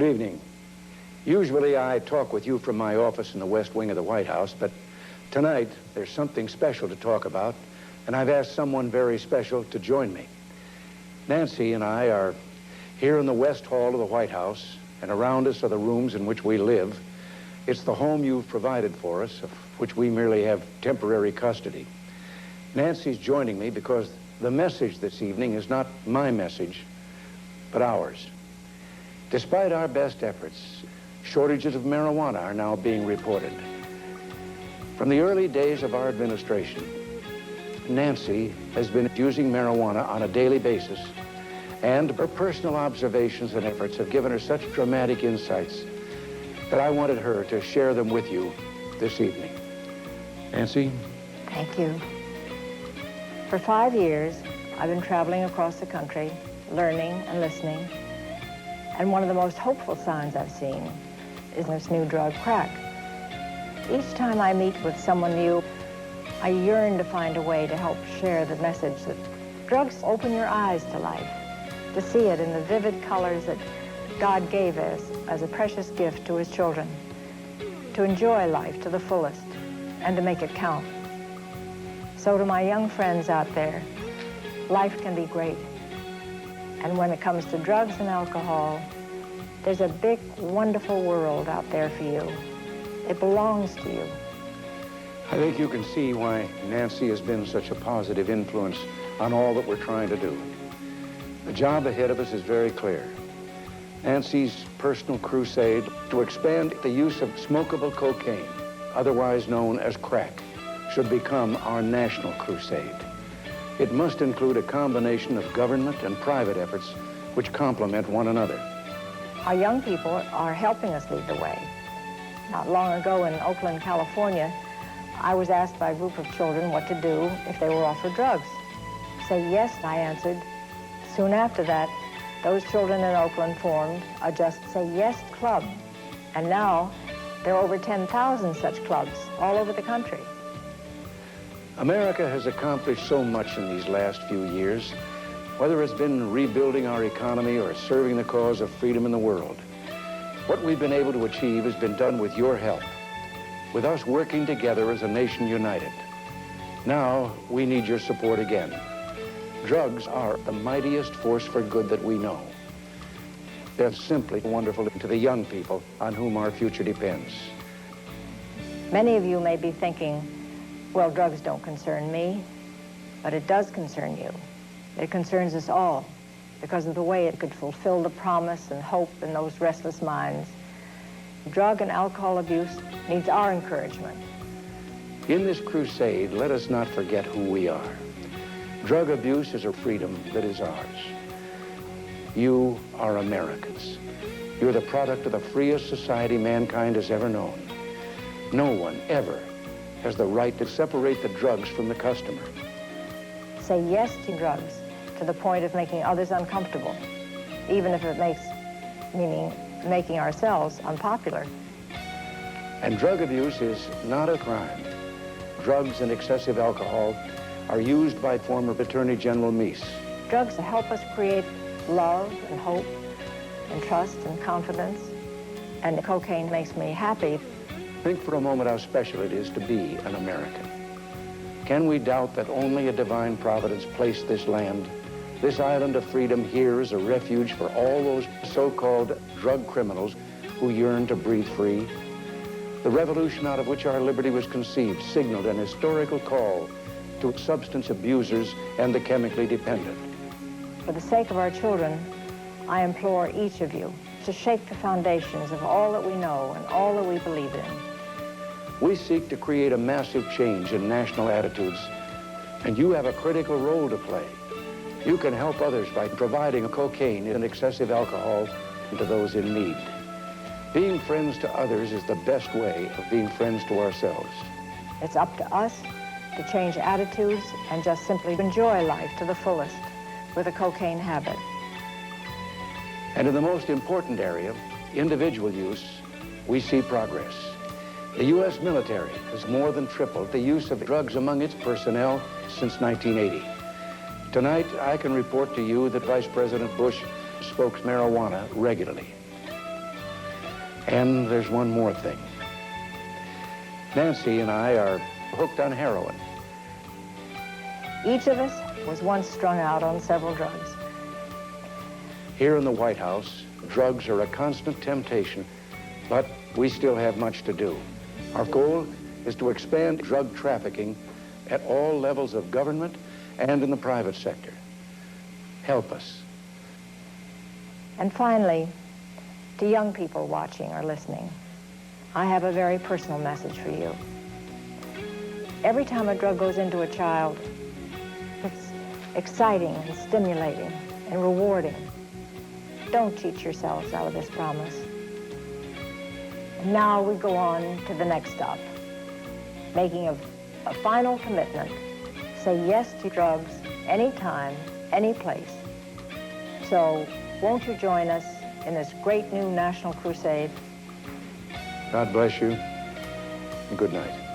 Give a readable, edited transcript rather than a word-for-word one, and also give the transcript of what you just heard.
evening. Usually I talk with you from my office in the West Wing of the White House, but tonight there's something special to talk about, and I've asked someone very special to join me. Nancy and I are here in the West Hall of the White House, and around us are the rooms in which we live. It's the home you've provided for us, of which we merely have temporary custody. Nancy's joining me because the message this evening is not my message, but ours. Despite our best efforts, shortages of marijuana are now being reported. From the early days of our administration, Nancy has been using marijuana on a daily basis, and her personal observations and efforts have given her such dramatic insights that I wanted her to share them with you this evening. Nancy? Thank you. For 5 years, I've been traveling across the country, learning and listening, and one of the most hopeful signs I've seen is this new drug, crack. Each time I meet with someone new, I yearn to find a way to help share the message that drugs open your eyes to life, to see it in the vivid colors that God gave us as a precious gift to his children, to enjoy life to the fullest and to make it count. So to my young friends out there, life can be great. And when it comes to drugs and alcohol, there's a big, wonderful world out there for you. It belongs to you. I think you can see why Nancy has been such a positive influence on all that we're trying to do. The job ahead of us is very clear. Nancy's personal crusade to expand the use of smokable cocaine, otherwise known as crack, should become our national crusade. It must include a combination of government and private efforts which complement one another. Our young people are helping us lead the way. Not long ago in Oakland, California, I was asked by a group of children what to do if they were offered drugs. Say yes, I answered. Soon after that, those children in Oakland formed a Just Say Yes club. And now, there are over 10,000 such clubs all over the country. America has accomplished so much in these last few years, whether it's been rebuilding our economy or serving the cause of freedom in the world. What we've been able to achieve has been done with your help, with us working together as a nation united. Now, we need your support again. Drugs are the mightiest force for good that we know. They're simply wonderful to the young people on whom our future depends. Many of you may be thinking, well, drugs don't concern me, but it does concern you. It concerns us all because of the way it could fulfill the promise and hope in those restless minds. Drug and alcohol abuse needs our encouragement. In this crusade, let us not forget who we are. Drug abuse is a freedom that is ours. You are Americans. You're the product of the freest society mankind has ever known. No one ever has the right to separate the drugs from the customer. Say yes to drugs to the point of making others uncomfortable, even if it meaning making ourselves unpopular. And drug abuse is not a crime. Drugs and excessive alcohol are used by former Attorney General Meese. Drugs help us create love and hope and trust and confidence, and cocaine makes me happy. Think for a moment how special it is to be an American. Can we doubt that only a divine providence placed this land, this island of freedom here as a refuge for all those so-called drug criminals who yearn to breathe free? The revolution out of which our liberty was conceived signaled an historical call to substance abusers and the chemically dependent. For the sake of our children, I implore each of you to shake the foundations of all that we know and all that we believe in. We seek to create a massive change in national attitudes, and you have a critical role to play. You can help others by providing cocaine and excessive alcohol to those in need. Being friends to others is the best way of being friends to ourselves. It's up to us to change attitudes and just simply enjoy life to the fullest with a cocaine habit. And in the most important area, individual use, we see progress. The U.S. military has more than tripled the use of drugs among its personnel since 1980. Tonight, I can report to you that Vice President Bush smokes marijuana regularly. And there's one more thing. Nancy and I are hooked on heroin. Each of us was once strung out on several drugs. Here in the White House, drugs are a constant temptation, but we still have much to do. Our goal is to expand drug trafficking at all levels of government and in the private sector. Help us. And finally, to young people watching or listening, I have a very personal message for you. Every time a drug goes into a child, it's exciting and stimulating and rewarding. Don't cheat yourselves out of this promise. And now we go on to the next stop, making a final commitment. Say yes to drugs anytime, any place. So won't you join us in this great new national crusade? God bless you, and good night.